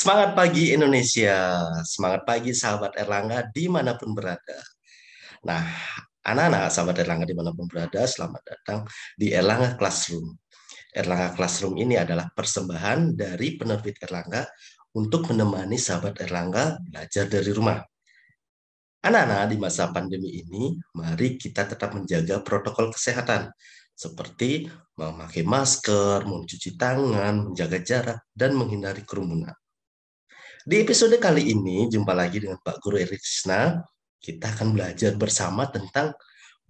Semangat pagi Indonesia, semangat pagi sahabat Erlangga dimanapun berada. Nah, anak-anak sahabat Erlangga dimanapun berada, selamat datang di Erlangga Classroom. Erlangga Classroom ini adalah persembahan dari penerbit Erlangga untuk menemani sahabat Erlangga belajar dari rumah. Anak-anak di masa pandemi ini, mari kita tetap menjaga protokol kesehatan, seperti memakai masker, mencuci tangan, menjaga jarak, dan menghindari kerumunan. Di episode kali ini, jumpa lagi dengan Pak Guru Erik Krisna. Kita akan belajar bersama tentang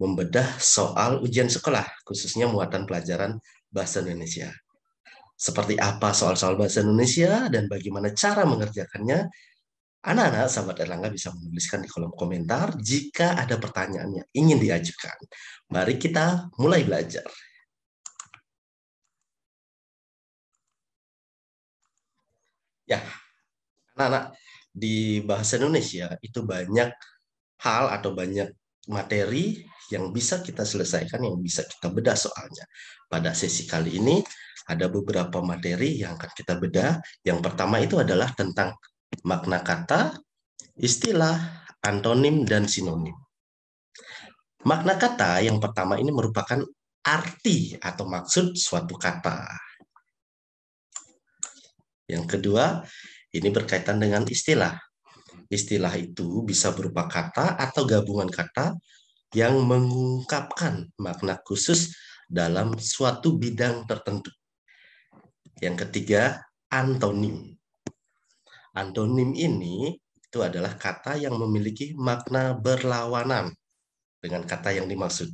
membedah soal ujian sekolah, khususnya muatan pelajaran bahasa Indonesia. Seperti apa soal-soal bahasa Indonesia dan bagaimana cara mengerjakannya, anak-anak sahabat Erlangga bisa menuliskan di kolom komentar jika ada pertanyaan yang ingin diajukan. Mari kita mulai belajar. Ya, anak-anak di bahasa Indonesia itu banyak hal atau banyak materi yang bisa kita selesaikan, yang bisa kita bedah soalnya. Pada sesi kali ini ada beberapa materi yang akan kita bedah. Yang pertama itu adalah tentang makna kata, istilah, antonim, dan sinonim. Makna kata yang pertama ini merupakan arti atau maksud suatu kata. Yang kedua, ini berkaitan dengan istilah. Istilah itu bisa berupa kata atau gabungan kata yang mengungkapkan makna khusus dalam suatu bidang tertentu. Yang ketiga, antonim. Antonim ini itu adalah kata yang memiliki makna berlawanan dengan kata yang dimaksud.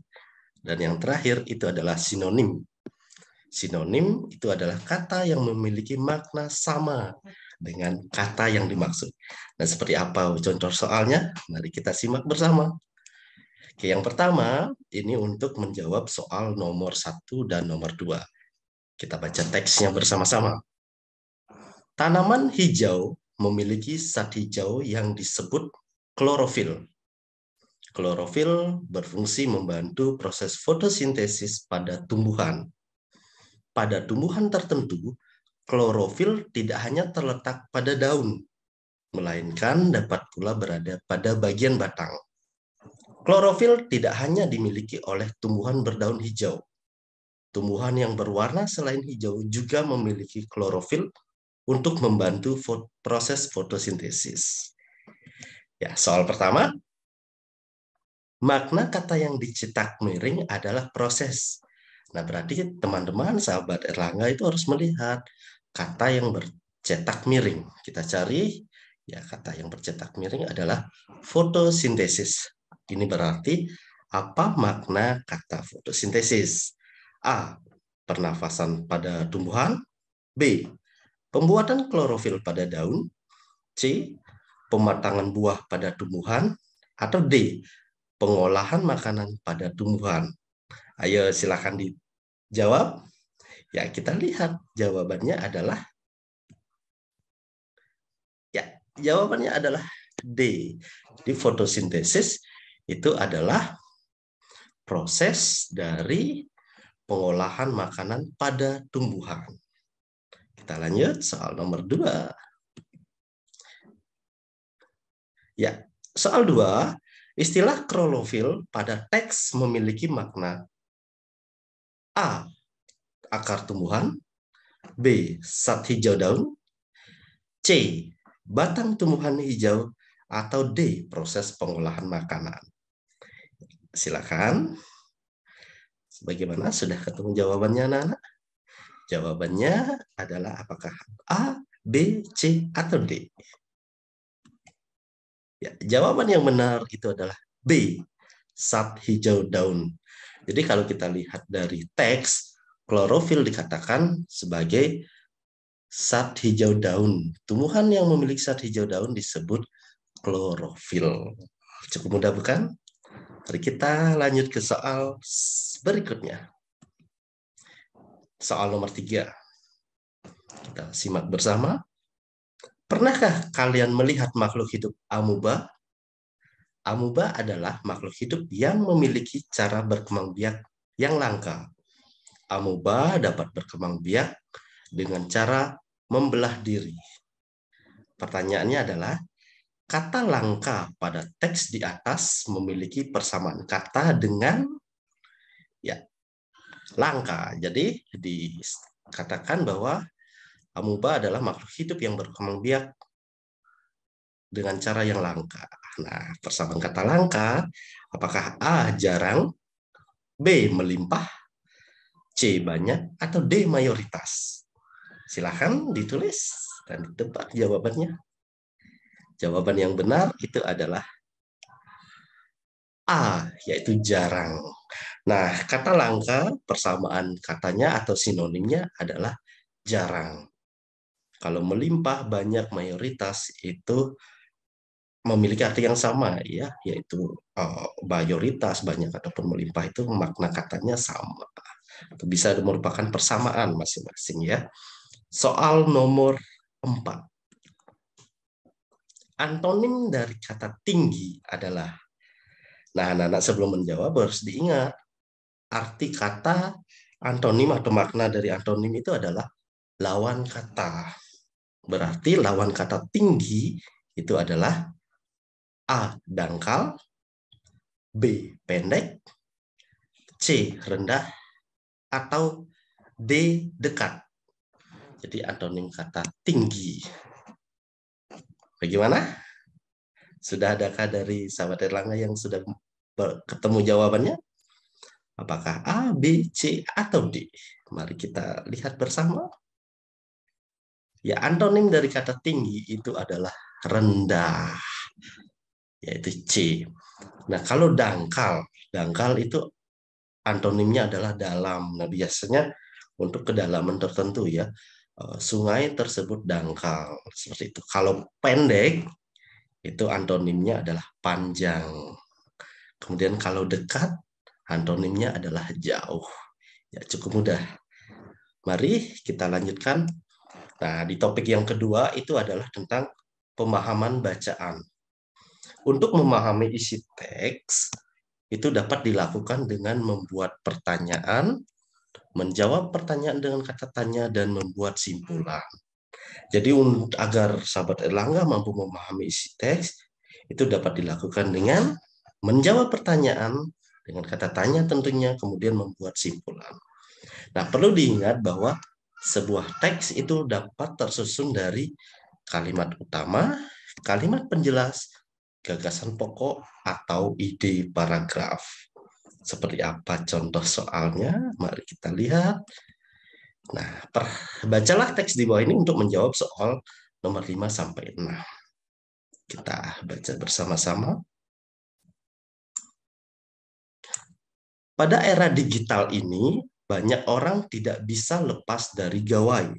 Dan yang terakhir itu adalah sinonim. Sinonim itu adalah kata yang memiliki makna sama dengan kata yang dimaksud. Nah, seperti apa contoh soalnya? Mari kita simak bersama. Oke, yang pertama, ini untuk menjawab soal nomor 1 dan nomor 2. Kita baca teksnya bersama-sama. Tanaman hijau memiliki zat hijau yang disebut klorofil. Klorofil berfungsi membantu proses fotosintesis pada tumbuhan. Pada tumbuhan tertentu, klorofil tidak hanya terletak pada daun, melainkan dapat pula berada pada bagian batang. Klorofil tidak hanya dimiliki oleh tumbuhan berdaun hijau. Tumbuhan yang berwarna selain hijau juga memiliki klorofil untuk membantu proses fotosintesis. Ya, soal pertama, makna kata yang dicetak miring adalah proses. Nah, berarti teman-teman sahabat Erlangga itu harus melihat kata yang bercetak miring. Kita cari, ya kata yang bercetak miring adalah fotosintesis. Ini berarti apa makna kata fotosintesis? A. Pernafasan pada tumbuhan. B. Pembuatan klorofil pada daun. C. Pematangan buah pada tumbuhan. Atau D. Pengolahan makanan pada tumbuhan. Ayo silakan dijawab. Ya, kita lihat jawabannya adalah D. Di fotosintesis itu adalah proses dari pengolahan makanan pada tumbuhan. Kita lanjut soal nomor 2. Ya, soal 2, istilah klorofil pada teks memiliki makna A. Akar tumbuhan, B. Zat hijau daun, C. Batang tumbuhan hijau, atau D. Proses pengolahan makanan. Silakan. Bagaimana? Sudah ketemu jawabannya, anak-anak? Jawabannya adalah apakah A, B, C, atau D? Ya, jawaban yang benar itu adalah B, zat hijau daun. Jadi kalau kita lihat dari teks, klorofil dikatakan sebagai zat hijau daun. Tumbuhan yang memiliki zat hijau daun disebut klorofil. Cukup mudah bukan? Mari kita lanjut ke soal berikutnya. Soal nomor 3. Kita simak bersama. Pernahkah kalian melihat makhluk hidup amuba? Amuba adalah makhluk hidup yang memiliki cara berkembang biak yang langka. Amuba dapat berkembang biak dengan cara membelah diri. Pertanyaannya adalah, kata langka pada teks di atas memiliki persamaan kata dengan ya langka. Jadi dikatakan bahwa amuba adalah makhluk hidup yang berkembang biak dengan cara yang langka. Nah, persamaan kata langka, apakah A jarang, B melimpah, C banyak, atau D mayoritas? Silahkan ditulis dan ditebak jawabannya. Jawaban yang benar itu adalah A, yaitu jarang. Nah, kata langka, persamaan katanya atau sinonimnya adalah jarang. Kalau melimpah, banyak, mayoritas itu memiliki arti yang sama, ya, yaitu mayoritas, banyak ataupun melimpah itu makna katanya sama. Atau bisa merupakan persamaan masing-masing, ya. Soal nomor 4. Antonim dari kata tinggi adalah, nah, anak-anak sebelum menjawab harus diingat, arti kata antonim atau makna dari antonim itu adalah lawan kata. Berarti lawan kata tinggi itu adalah A, dangkal, B, pendek, C, rendah, atau D, dekat. Jadi antonim kata tinggi. Bagaimana? Sudah adakah dari sahabat Erlangga yang sudah ketemu jawabannya? Apakah A, B, C, atau D? Mari kita lihat bersama. Ya, antonim dari kata tinggi itu adalah rendah, yaitu C. Nah, kalau dangkal, dangkal itu antonimnya adalah dalam. Nah, biasanya untuk kedalaman tertentu ya, sungai tersebut dangkal, seperti itu. Kalau pendek, itu antonimnya adalah panjang. Kemudian kalau dekat, antonimnya adalah jauh. Ya, cukup mudah. Mari kita lanjutkan. Nah, di topik yang kedua itu adalah tentang pemahaman bacaan. Untuk memahami isi teks, itu dapat dilakukan dengan membuat pertanyaan, menjawab pertanyaan dengan kata tanya, dan membuat simpulan. Jadi agar sahabat Erlangga mampu memahami isi teks, itu dapat dilakukan dengan menjawab pertanyaan dengan kata tanya tentunya, kemudian membuat simpulan. Nah, perlu diingat bahwa sebuah teks itu dapat tersusun dari kalimat utama, kalimat penjelas, gagasan pokok, atau ide paragraf. Seperti apa contoh soalnya? Mari kita lihat. Nah, bacalah teks di bawah ini untuk menjawab soal nomor 5 sampai 6. Kita baca bersama-sama. Pada era digital ini, banyak orang tidak bisa lepas dari gawai.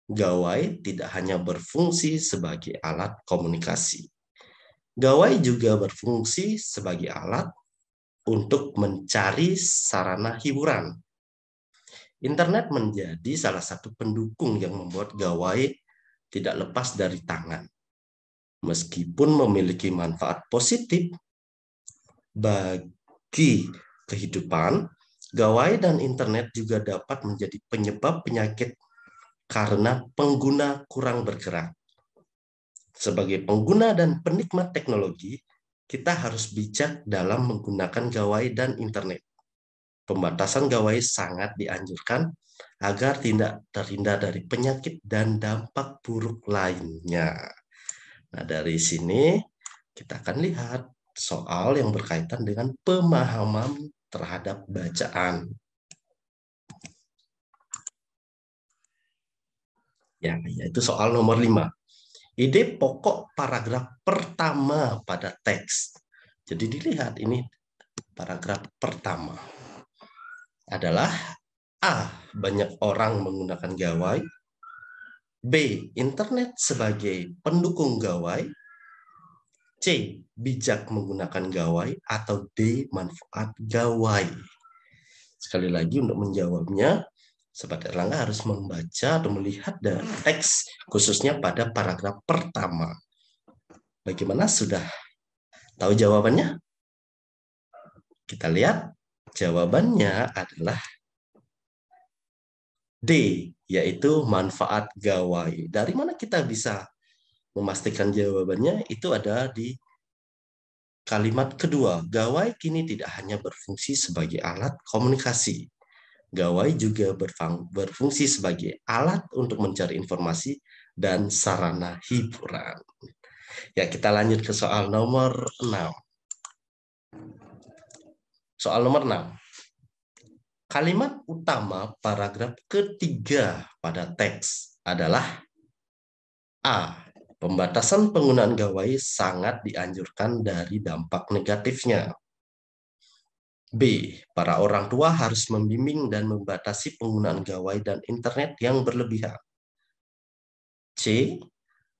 Gawai tidak hanya berfungsi sebagai alat komunikasi. Gawai juga berfungsi sebagai alat untuk mencari sarana hiburan. Internet menjadi salah satu pendukung yang membuat gawai tidak lepas dari tangan. Meskipun memiliki manfaat positif bagi kehidupan, gawai dan internet juga dapat menjadi penyebab penyakit karena pengguna kurang bergerak. Sebagai pengguna dan penikmat teknologi, kita harus bijak dalam menggunakan gawai dan internet. Pembatasan gawai sangat dianjurkan agar tidak terhindar dari penyakit dan dampak buruk lainnya. Nah, dari sini kita akan lihat soal yang berkaitan dengan pemahaman terhadap bacaan. Ya, yaitu soal nomor 5. Ide pokok paragraf pertama pada teks. Jadi dilihat ini paragraf pertama adalah A, banyak orang menggunakan gawai, B, internet sebagai pendukung gawai, C, bijak menggunakan gawai, atau D, manfaat gawai. Sekali lagi untuk menjawabnya, Sobat Erlangga harus membaca atau melihat dari teks khususnya pada paragraf pertama. Bagaimana, sudah tahu jawabannya? Kita lihat jawabannya adalah D, yaitu manfaat gawai. Dari mana kita bisa memastikan jawabannya itu ada di kalimat kedua. Gawai kini tidak hanya berfungsi sebagai alat komunikasi. Gawai juga berfungsi sebagai alat untuk mencari informasi dan sarana hiburan. Ya, kita lanjut ke soal nomor 6. Soal nomor 6. Kalimat utama paragraf ketiga pada teks adalah A. Pembatasan penggunaan gawai sangat dianjurkan dari dampak negatifnya. B. Para orang tua harus membimbing dan membatasi penggunaan gawai dan internet yang berlebihan. C.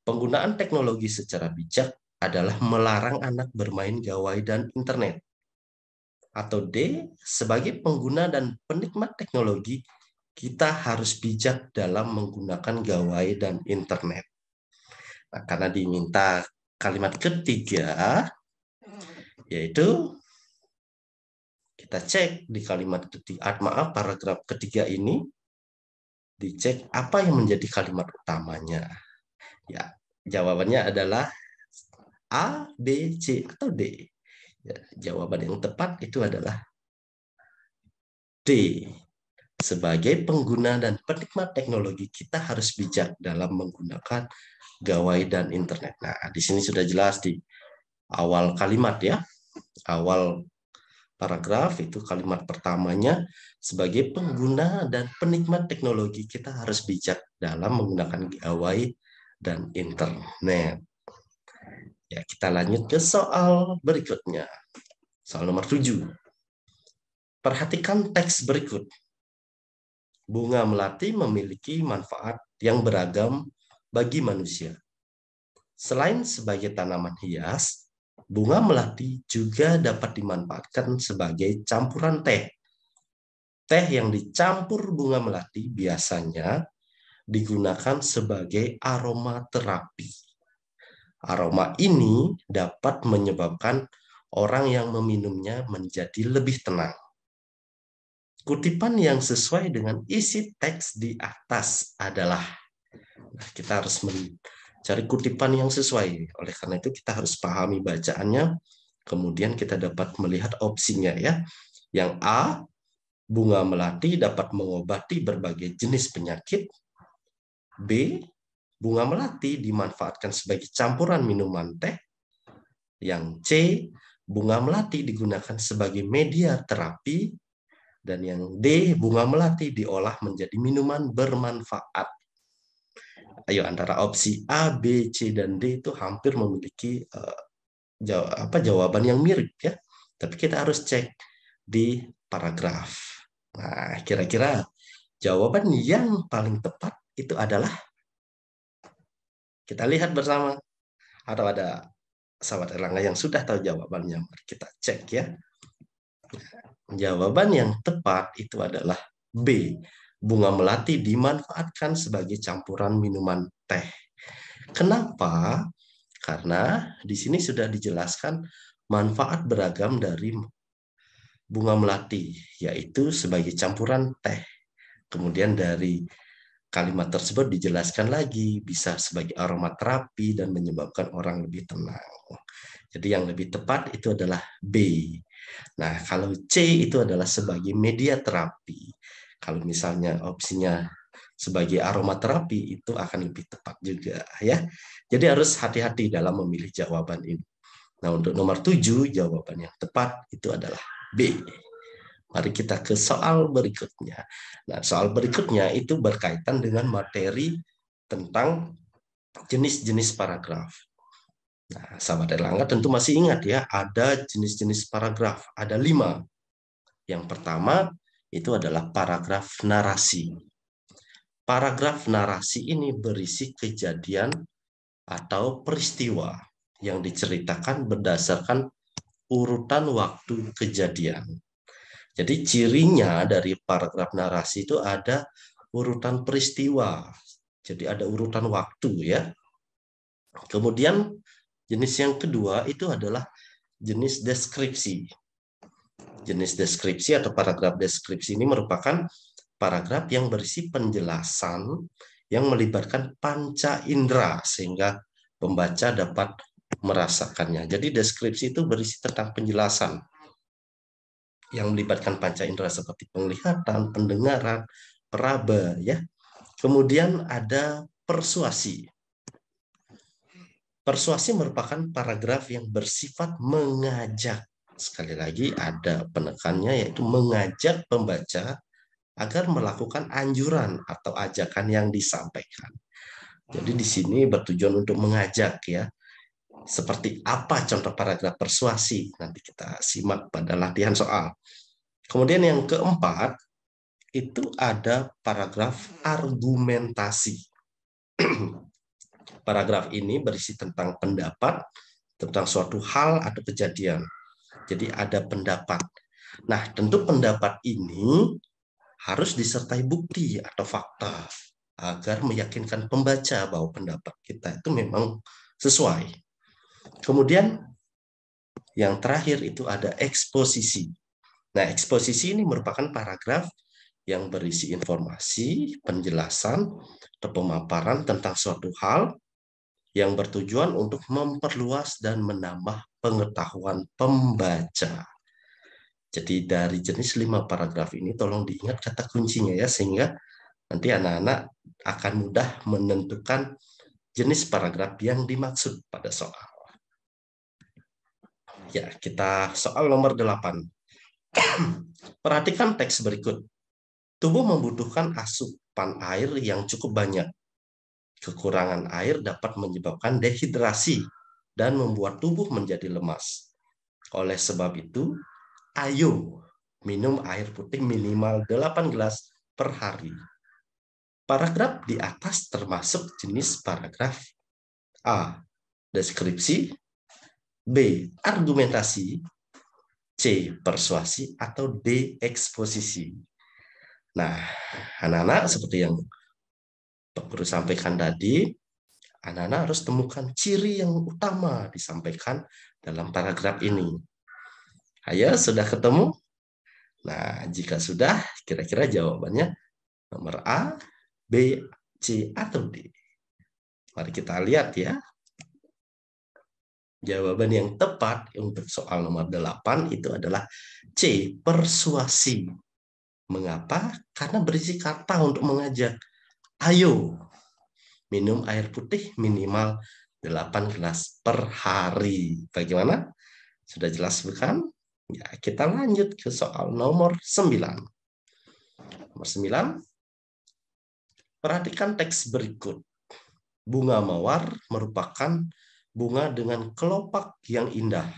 Penggunaan teknologi secara bijak adalah melarang anak bermain gawai dan internet. Atau D. Sebagai pengguna dan penikmat teknologi, kita harus bijak dalam menggunakan gawai dan internet. Nah, karena diminta kalimat ketiga, yaitu kita cek di kalimat ketiga, paragraf ketiga ini, dicek apa yang menjadi kalimat utamanya. Ya, jawabannya adalah A, B, C, atau D. Ya, jawaban yang tepat itu adalah D. Sebagai pengguna dan penikmat teknologi, kita harus bijak dalam menggunakan gawai dan internet. Nah, di sini sudah jelas di awal kalimat ya. Awal paragraf itu kalimat pertamanya, sebagai pengguna dan penikmat teknologi, kita harus bijak dalam menggunakan gawai dan internet. Ya, kita lanjut ke soal berikutnya. Soal nomor 7. Perhatikan teks berikut. Bunga melati memiliki manfaat yang beragam bagi manusia. Selain sebagai tanaman hias, bunga melati juga dapat dimanfaatkan sebagai campuran teh. Teh yang dicampur bunga melati biasanya digunakan sebagai aromaterapi. Aroma ini dapat menyebabkan orang yang meminumnya menjadi lebih tenang. Kutipan yang sesuai dengan isi teks di atas adalah, kita harus mencari kutipan yang sesuai. Oleh karena itu kita harus pahami bacaannya, kemudian kita dapat melihat opsinya ya. Yang A, bunga melati dapat mengobati berbagai jenis penyakit. B, bunga melati dimanfaatkan sebagai campuran minuman teh. Yang C, bunga melati digunakan sebagai media terapi. Dan yang D, bunga melati diolah menjadi minuman bermanfaat. Ayo, antara opsi A, B, C, dan D itu hampir memiliki jawaban yang mirip ya. Tapi kita harus cek di paragraf. Nah, kira-kira jawaban yang paling tepat itu adalah, kita lihat bersama, atau ada sahabat Erlangga yang sudah tahu jawabannya. Mari kita cek ya. Jawaban yang tepat itu adalah B. Bunga melati dimanfaatkan sebagai campuran minuman teh. Kenapa? Karena di sini sudah dijelaskan manfaat beragam dari bunga melati, yaitu sebagai campuran teh. Kemudian dari kalimat tersebut dijelaskan lagi bisa sebagai aromaterapi dan menyebabkan orang lebih tenang. Jadi yang lebih tepat itu adalah B. Nah, kalau C itu adalah sebagai media terapi. Kalau misalnya opsinya sebagai aromaterapi itu akan lebih tepat juga ya. Jadi harus hati-hati dalam memilih jawaban ini. Nah, untuk nomor 7 jawaban yang tepat itu adalah B. Mari kita ke soal berikutnya. Nah, soal berikutnya itu berkaitan dengan materi tentang jenis-jenis paragraf. Nah, sahabat Erlangga tentu masih ingat ya, ada jenis-jenis paragraf, ada 5. Yang pertama itu adalah paragraf narasi. Paragraf narasi ini berisi kejadian atau peristiwa yang diceritakan berdasarkan urutan waktu kejadian. Jadi cirinya dari paragraf narasi itu ada urutan peristiwa. Jadi ada urutan waktu ya. Kemudian jenis yang kedua itu adalah jenis deskripsi. Jenis deskripsi atau paragraf deskripsi ini merupakan paragraf yang berisi penjelasan yang melibatkan panca indera sehingga pembaca dapat merasakannya. Jadi deskripsi itu berisi tentang penjelasan yang melibatkan panca indera seperti penglihatan, pendengaran, peraba, ya. Kemudian ada persuasi. Persuasi merupakan paragraf yang bersifat mengajak. Sekali lagi ada penekannya, yaitu mengajak pembaca agar melakukan anjuran atau ajakan yang disampaikan. Jadi di sini bertujuan untuk mengajak, ya. Seperti apa contoh paragraf persuasi? Nanti kita simak pada latihan soal. Kemudian yang keempat, itu ada paragraf argumentasi. Paragraf ini berisi tentang pendapat tentang suatu hal atau kejadian. Jadi ada pendapat. Nah, tentu pendapat ini harus disertai bukti atau fakta agar meyakinkan pembaca bahwa pendapat kita itu memang sesuai. Kemudian yang terakhir itu ada eksposisi. Nah, eksposisi ini merupakan paragraf yang berisi informasi, penjelasan, atau pemaparan tentang suatu hal yang bertujuan untuk memperluas dan menambah pengetahuan pembaca. Jadi dari jenis 5 paragraf ini tolong diingat kata kuncinya, ya, sehingga nanti anak-anak akan mudah menentukan jenis paragraf yang dimaksud pada soal. Ya, kita soal nomor 8. Perhatikan teks berikut. Tubuh membutuhkan asupan air yang cukup banyak. Kekurangan air dapat menyebabkan dehidrasi dan membuat tubuh menjadi lemas. Oleh sebab itu, ayo minum air putih minimal 8 gelas per hari. Paragraf di atas termasuk jenis paragraf A. Deskripsi, B. Argumentasi, C. Persuasi, atau D. Eksposisi. Nah, anak-anak seperti yang Pak Guru sampaikan tadi, anak-anak harus temukan ciri yang utama disampaikan dalam paragraf ini. Ayo, sudah ketemu? Nah, jika sudah, kira-kira jawabannya nomor A, B, C, atau D. Mari kita lihat, ya. Jawaban yang tepat untuk soal nomor 8 itu adalah C, persuasi. Mengapa? Karena berisi kata untuk mengajak. Ayo, minum air putih minimal 8 gelas per hari. Bagaimana? Sudah jelas bukan? Ya, kita lanjut ke soal nomor 9. Nomor 9. Perhatikan teks berikut. Bunga mawar merupakan bunga dengan kelopak yang indah.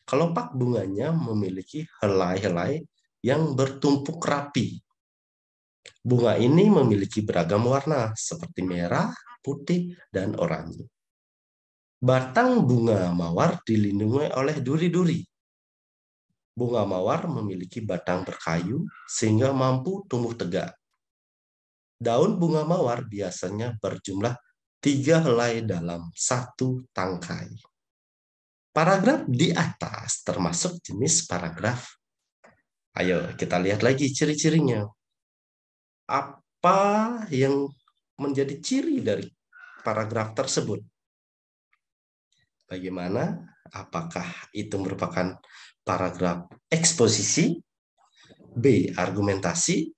Kelopak bunganya memiliki helai-helai yang bertumpuk rapi. Bunga ini memiliki beragam warna seperti merah, putih, dan oranye. Batang bunga mawar dilindungi oleh duri-duri. Bunga mawar memiliki batang berkayu sehingga mampu tumbuh tegak. Daun bunga mawar biasanya berjumlah 3 helai dalam satu tangkai. Paragraf di atas termasuk jenis paragraf. Ayo kita lihat lagi ciri-cirinya. Apa yang menjadi ciri dari paragraf tersebut? Bagaimana? Apakah itu merupakan paragraf eksposisi, B. Argumentasi,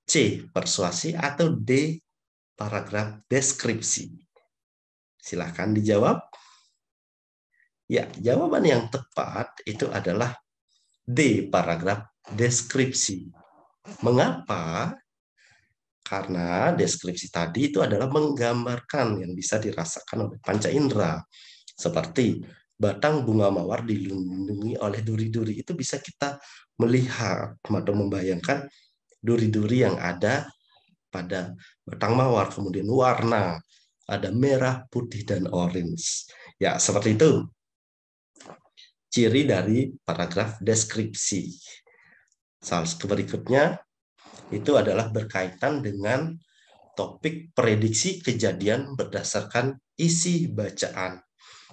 C. Persuasi, atau D. Paragraf deskripsi? Silahkan dijawab. Ya, jawaban yang tepat itu adalah D. Paragraf deskripsi. Mengapa? Karena deskripsi tadi itu adalah menggambarkan yang bisa dirasakan oleh panca indera. Seperti batang bunga mawar dilindungi oleh duri-duri. Itu bisa kita melihat atau membayangkan duri-duri yang ada pada batang mawar. Kemudian warna, ada merah, putih, dan orange. Ya, seperti itu. Ciri dari paragraf deskripsi. Soal berikutnya itu adalah berkaitan dengan topik prediksi kejadian berdasarkan isi bacaan.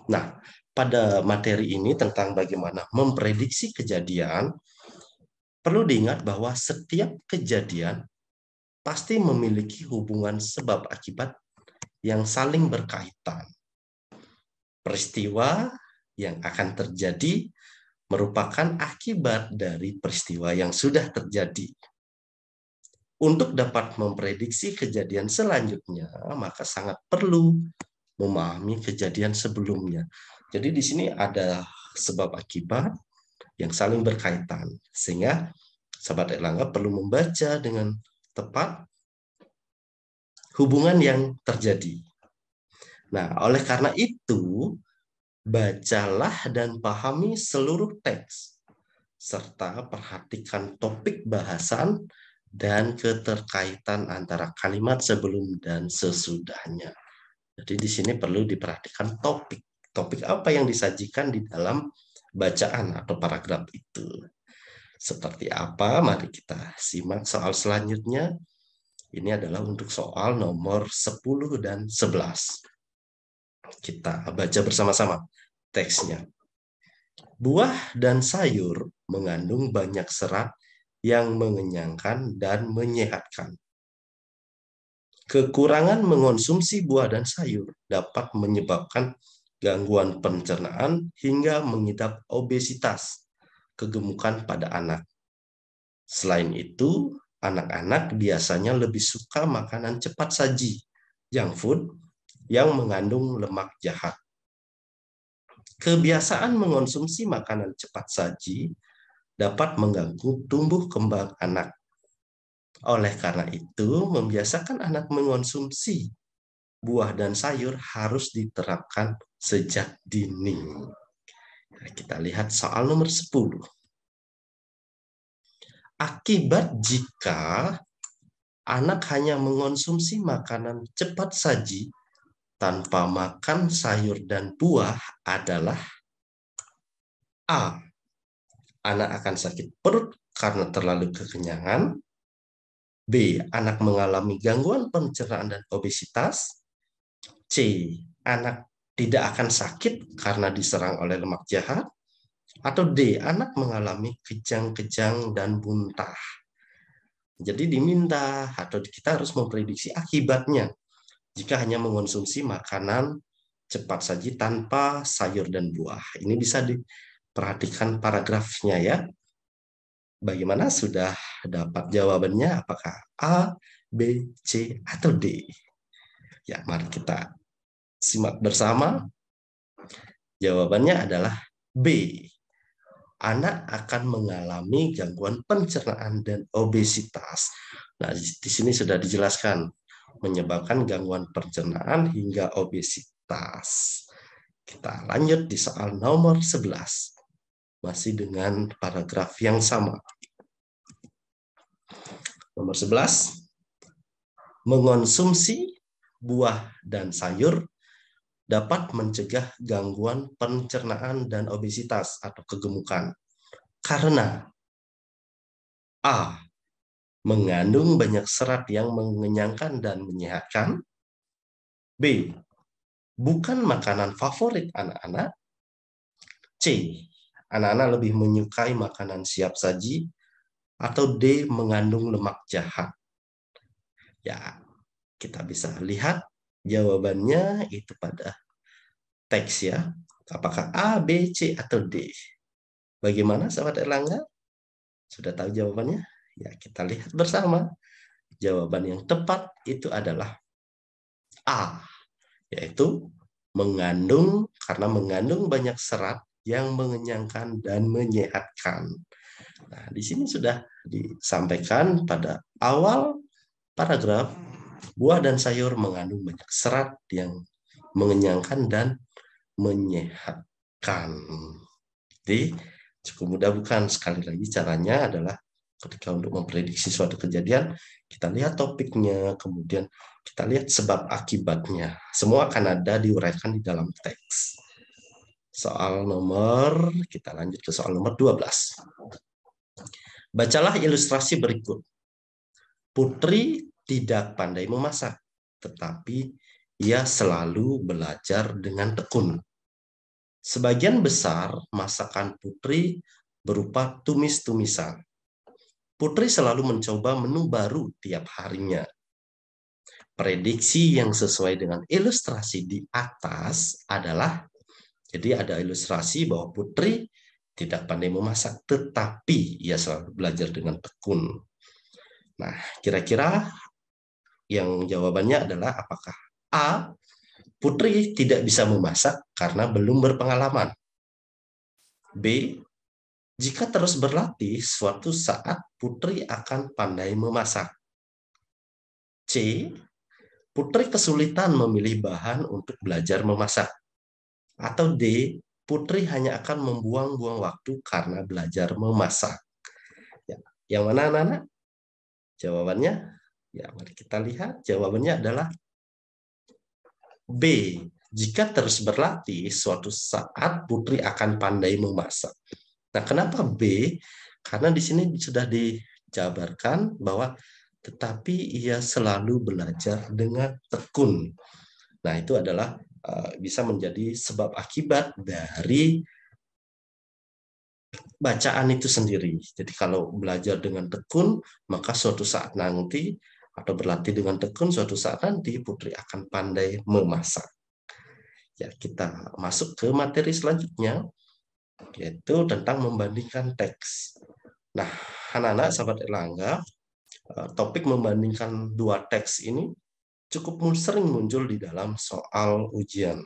Nah, pada materi ini tentang bagaimana memprediksi kejadian, perlu diingat bahwa setiap kejadian pasti memiliki hubungan sebab akibat yang saling berkaitan. Peristiwa yang akan terjadi merupakan akibat dari peristiwa yang sudah terjadi. Untuk dapat memprediksi kejadian selanjutnya, maka sangat perlu memahami kejadian sebelumnya. Jadi di sini ada sebab akibat yang saling berkaitan, sehingga sahabat Erlangga perlu membaca dengan tepat hubungan yang terjadi. Nah, oleh karena itu, bacalah dan pahami seluruh teks, serta perhatikan topik bahasan dan keterkaitan antara kalimat sebelum dan sesudahnya. Jadi di sini perlu diperhatikan topik. Topik apa yang disajikan di dalam bacaan atau paragraf itu. Seperti apa? Mari kita simak soal selanjutnya. Ini adalah untuk soal nomor 10 dan 11. Kita baca bersama-sama teksnya. Buah dan sayur mengandung banyak serat yang mengenyangkan dan menyehatkan. Kekurangan mengonsumsi buah dan sayur dapat menyebabkan gangguan pencernaan hingga mengidap obesitas, kegemukan pada anak. Selain itu, anak-anak biasanya lebih suka makanan cepat saji, junk food, yang mengandung lemak jahat. Kebiasaan mengonsumsi makanan cepat saji dapat mengganggu tumbuh kembang anak. Oleh karena itu, membiasakan anak mengonsumsi buah dan sayur harus diterapkan sejak dini. Kita lihat soal nomor 10. Akibat jika anak hanya mengonsumsi makanan cepat saji tanpa makan sayur dan buah adalah A. Anak akan sakit perut karena terlalu kekenyangan. B. Anak mengalami gangguan pencernaan dan obesitas. C. Anak tidak akan sakit karena diserang oleh lemak jahat. Atau D. Anak mengalami kejang-kejang dan muntah. Jadi diminta atau kita harus memprediksi akibatnya jika hanya mengonsumsi makanan cepat saji tanpa sayur dan buah. Ini bisa diperhatikan paragrafnya ya. Bagaimana, sudah dapat jawabannya? Apakah A, B, C, atau D? Ya, mari kita simak bersama. Jawabannya adalah B. Anak akan mengalami gangguan pencernaan dan obesitas. Nah, di sini sudah dijelaskan menyebabkan gangguan pencernaan hingga obesitas. Kita lanjut di soal nomor 11. Masih dengan paragraf yang sama. Nomor 11. Mengonsumsi buah dan sayur dapat mencegah gangguan pencernaan dan obesitas atau kegemukan. Karena A. Mengandung banyak serat yang mengenyangkan dan menyehatkan. B. Bukan makanan favorit anak-anak. C. Anak-anak lebih menyukai makanan siap saji. Atau D. Mengandung lemak jahat. Ya, kita bisa lihat jawabannya itu pada teks ya. Apakah A, B, C, atau D? Bagaimana sahabat Erlangga? Sudah tahu jawabannya? Ya, kita lihat bersama. Jawaban yang tepat itu adalah A, yaitu karena mengandung banyak serat yang mengenyangkan dan menyehatkan. Nah, di sini sudah disampaikan pada awal paragraf, buah dan sayur mengandung banyak serat yang mengenyangkan dan menyehatkan. Jadi cukup mudah bukan? Sekali lagi caranya adalah ketika untuk memprediksi suatu kejadian, kita lihat topiknya, kemudian kita lihat sebab akibatnya. Semua akan ada diuraikan di dalam teks. Kita lanjut ke soal nomor 12. Bacalah ilustrasi berikut. Putri tidak pandai memasak, tetapi ia selalu belajar dengan tekun. Sebagian besar masakan Putri berupa tumis-tumisan. Putri selalu mencoba menu baru tiap harinya. Prediksi yang sesuai dengan ilustrasi di atas adalah Jadi ada ilustrasi bahwa Putri tidak pandai memasak, tetapi ia selalu belajar dengan tekun. Nah, kira-kira yang jawabannya adalah apakah A, Putri tidak bisa memasak karena belum berpengalaman. B, jika terus berlatih, suatu saat Putri akan pandai memasak. C, Putri kesulitan memilih bahan untuk belajar memasak. Atau D, Putri hanya akan membuang-buang waktu karena belajar memasak. Ya, yang mana anak-anak? Jawabannya, ya mari kita lihat. Jawabannya adalah B. Jika terus berlatih, suatu saat Putri akan pandai memasak. Nah, kenapa B? Karena di sini sudah dijabarkan bahwa tetapi ia selalu belajar dengan tekun. Nah, itu adalah bisa menjadi sebab akibat dari bacaan itu sendiri. Jadi kalau belajar dengan tekun, maka suatu saat nanti atau berlatih dengan tekun, suatu saat nanti Putri akan pandai memasak. Ya, kita masuk ke materi selanjutnya, yaitu tentang membandingkan teks. Nah, anak-anak sahabat Erlangga, topik membandingkan dua teks ini cukup sering muncul di dalam soal ujian.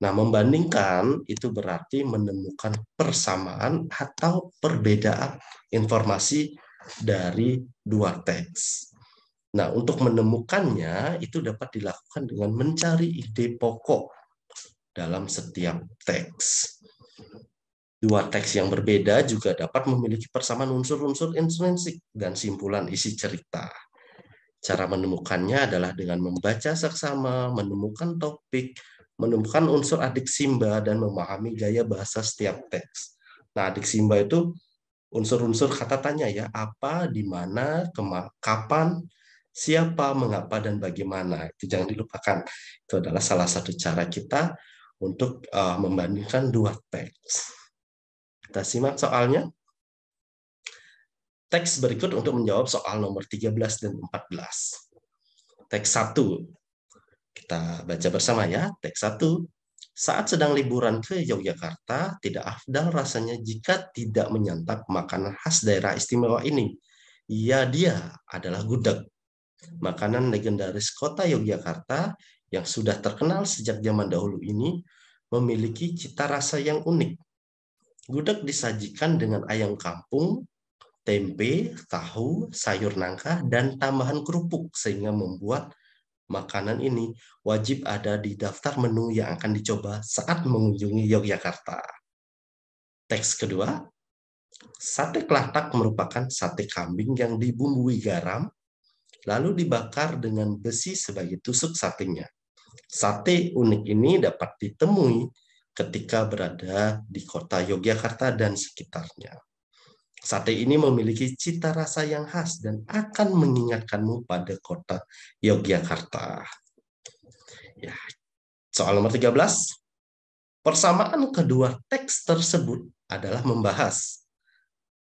Nah, membandingkan itu berarti menemukan persamaan atau perbedaan informasi dari dua teks. Nah, untuk menemukannya itu dapat dilakukan dengan mencari ide pokok dalam setiap teks. Dua teks yang berbeda juga dapat memiliki persamaan unsur-unsur intrinsik dan simpulan isi cerita. Cara menemukannya adalah dengan membaca seksama, menemukan topik, menemukan unsur adik simba, dan memahami gaya bahasa setiap teks. Nah, adik simba itu unsur-unsur kata tanya ya, apa, di mana, kapan, siapa, mengapa, dan bagaimana. Itu jangan dilupakan. Itu adalah salah satu cara kita untuk membandingkan dua teks. Kita simak soalnya. Teks berikut untuk menjawab soal nomor 13 dan 14. Teks 1. Kita baca bersama ya. Teks 1. Saat sedang liburan ke Yogyakarta, tidak afdal rasanya jika tidak menyantap makanan khas daerah istimewa ini. Ya, dia adalah gudeg. Makanan legendaris kota Yogyakarta yang sudah terkenal sejak zaman dahulu ini memiliki cita rasa yang unik. Gudeg disajikan dengan ayam kampung, tempe, tahu, sayur nangka, dan tambahan kerupuk sehingga membuat makanan ini wajib ada di daftar menu yang akan dicoba saat mengunjungi Yogyakarta. Teks kedua, sate kelatak merupakan sate kambing yang dibumbui garam, lalu dibakar dengan besi sebagai tusuk satenya. Sate unik ini dapat ditemui ketika berada di kota Yogyakarta dan sekitarnya. Sate ini memiliki cita rasa yang khas dan akan mengingatkanmu pada kota Yogyakarta. Ya, soal nomor 13. Persamaan kedua teks tersebut adalah membahas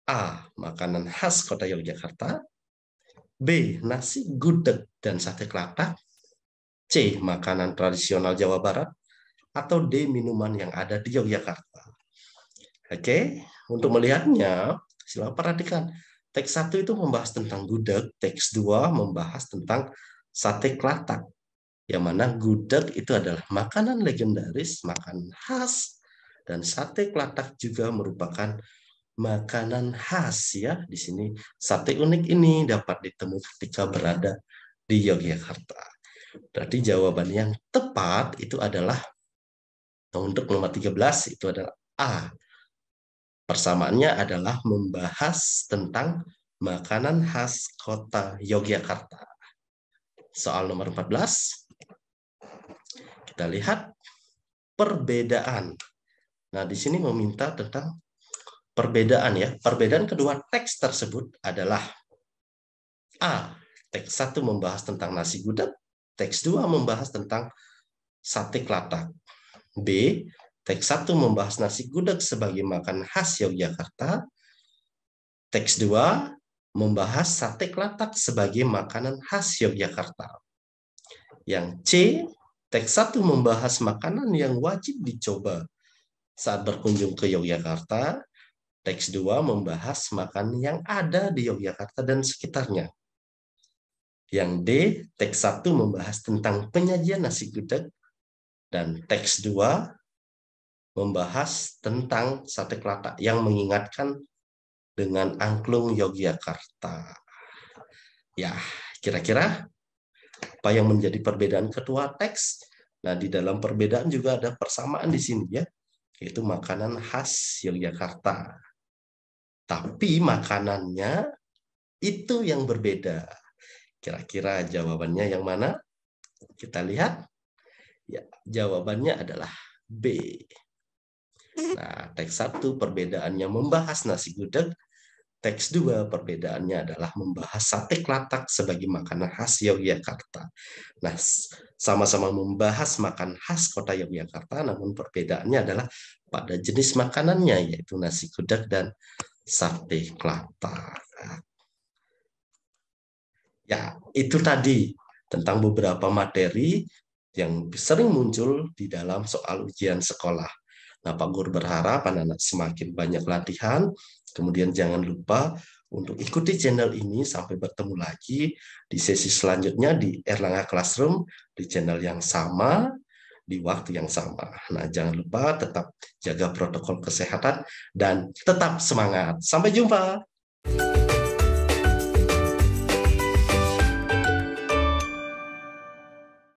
A. Makanan khas kota Yogyakarta, B. Nasi gudeg dan sate kelatak, C. Makanan tradisional Jawa Barat, atau D. Minuman yang ada di Yogyakarta. Oke, untuk melihatnya, silakan perhatikan. Teks 1 itu membahas tentang gudeg, teks 2 membahas tentang sate kelatak. Yang mana gudeg itu adalah makanan legendaris, makanan khas, dan sate kelatak juga merupakan makanan khas ya. Di sini sate unik ini dapat ditemui ketika berada di Yogyakarta. Berarti jawaban yang tepat itu adalah untuk nomor 13 itu adalah A. Persamaannya adalah membahas tentang makanan khas kota Yogyakarta. Soal nomor 14. Kita lihat perbedaan. Nah, di sini meminta tentang perbedaan ya. Perbedaan kedua teks tersebut adalah A. Teks 1 membahas tentang nasi gudeg, teks 2 membahas tentang sate kelatak. B. Teks 1 membahas nasi gudeg sebagai makanan khas Yogyakarta. Teks 2 membahas sate kelatak sebagai makanan khas Yogyakarta. Yang C. Teks 1 membahas makanan yang wajib dicoba Saat berkunjung ke Yogyakarta, teks 2 membahas makanan yang ada di Yogyakarta dan sekitarnya. Yang D, teks 1 membahas tentang penyajian nasi gudeg, dan teks 2 membahas tentang sate kelatak yang mengingatkan dengan angklung Yogyakarta. Ya, kira-kira apa yang menjadi perbedaan kedua teks? Nah, di dalam perbedaan juga ada persamaan di sini ya, yaitu makanan khas Yogyakarta. Tapi makanannya itu yang berbeda. Kira-kira jawabannya yang mana? Kita lihat. Ya, jawabannya adalah B. Nah, teks 1 perbedaannya membahas nasi gudeg, teks 2 perbedaannya adalah membahas sate kelatak sebagai makanan khas Yogyakarta. Nah, sama-sama membahas makan khas kota Yogyakarta, namun perbedaannya adalah pada jenis makanannya, yaitu nasi gudeg dan sate kelatak. Ya, itu tadi tentang beberapa materi yang sering muncul di dalam soal ujian sekolah. Nah, Pak Guru berharap anak-anak semakin banyak latihan, kemudian jangan lupa untuk ikuti channel ini sampai bertemu lagi di sesi selanjutnya di Erlangga Classroom, di channel yang sama, di waktu yang sama. Nah, jangan lupa tetap jaga protokol kesehatan dan tetap semangat. Sampai jumpa!